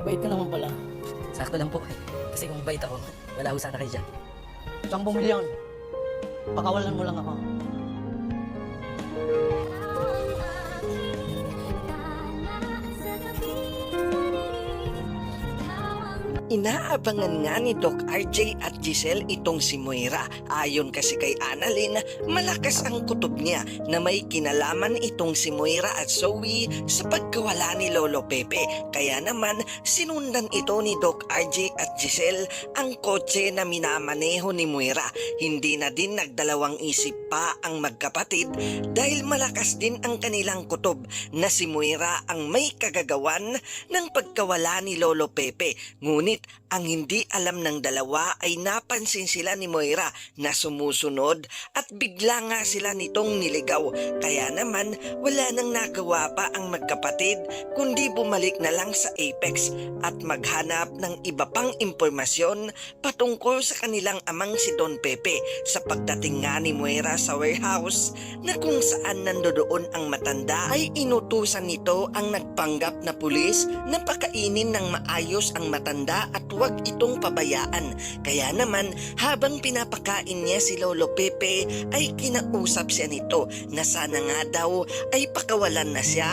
Bait ka naman pala. Sakto lang po. Kasi kung bait ako, wala ho sana kayo dyan. 10 milyon. Pakawalan mo lang ako. Inaabangan nga ni Doc RJ at Giselle itong si Moira. Ayon kasi kay Annalyn, malakas ang kutob niya na may kinalaman itong si Moira at Zoe sa pagkawala ni Lolo Pepe. Kaya naman sinundan ito ni Doc RJ at Giselle ang kotse na minamaneho ni Moira. Hindi na din nagdalawang isip pa ang magkapatid dahil malakas din ang kanilang kutob na si Moira ang may kagagawan ng pagkawala ni Lolo Pepe. Ngunit ang hindi alam ng dalawa ay napansin sila ni Moira na sumusunod at bigla nga sila nitong niligaw. Kaya naman wala nang nagawa pa ang magkapatid kundi bumalik na lang sa Apex at maghanap ng iba pang impormasyon patungkol sa kanilang amang si Don Pepe sa pagdating nga ni Moira sa warehouse na kung saan nandoon ang matanda ay inutusan nito ang nagpanggap na pulis na pakainin ng maayos ang matanda at huwag itong pabayaan. Kaya naman habang pinapakain niya si Lolo Pepe ay kinausap siya nito na sana nga daw ay pakawalan na siya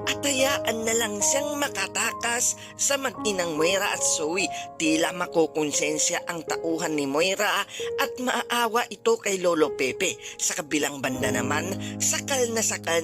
at hayaan na lang siyang makatakas sa mag-inang Moira at Zoe. Tila makukonsensya ang tauhan ni Moira at maaawa ito kay Lolo Pepe. Sa kabilang banda naman, sakal na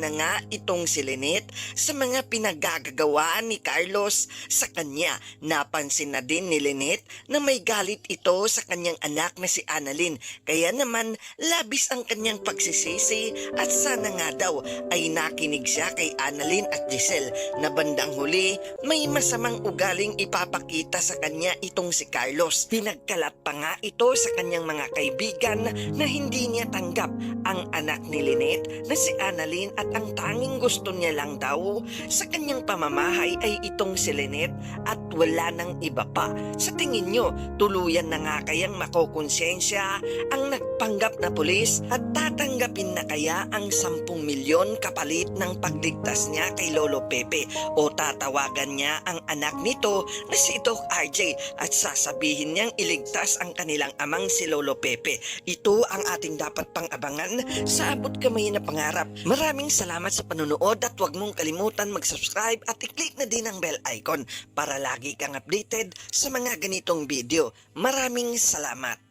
nga itong si Lynette sa mga pinagagawaan ni Carlos sa kanya. Napansin na din ni Lynette na may galit ito sa kanyang anak na si Annalyn. Kaya naman labis ang kanyang pagsisisi at sana nga daw ay nakinig siya kay Annalyn at Giselle na bandang huli may masamang ugaling ipapakita sa kanya itong si Carlos. Pinagkalat pa nga ito sa kanyang mga kaibigan na hindi niya tanggap ang anak ni Lynette na si Annalyn at ang tanging gusto niya lang daw sa kanyang pamamahay ay itong si Lynette at wala nang iba pa. Sa tingin nyo, tuluyan na nga kayang makokonsensya ang nagpanggap na pulis at tatanggapin na kaya ang 10 milyon kapalit ng pagligtas niya kay Lolo Pepe o tatawagan niya ang anak nito na si Doc RJ at sasabihin niyang iligtas ang kanilang amang si Lolo Pepe. Ito ang ating dapat pang-abangan sa abot kamay na pangarap. Maraming salamat sa panonood at huwag mong kalimutan mag-subscribe at i-click na din ang bell icon para lagi kang updated sa mga ganitong video. Maraming salamat.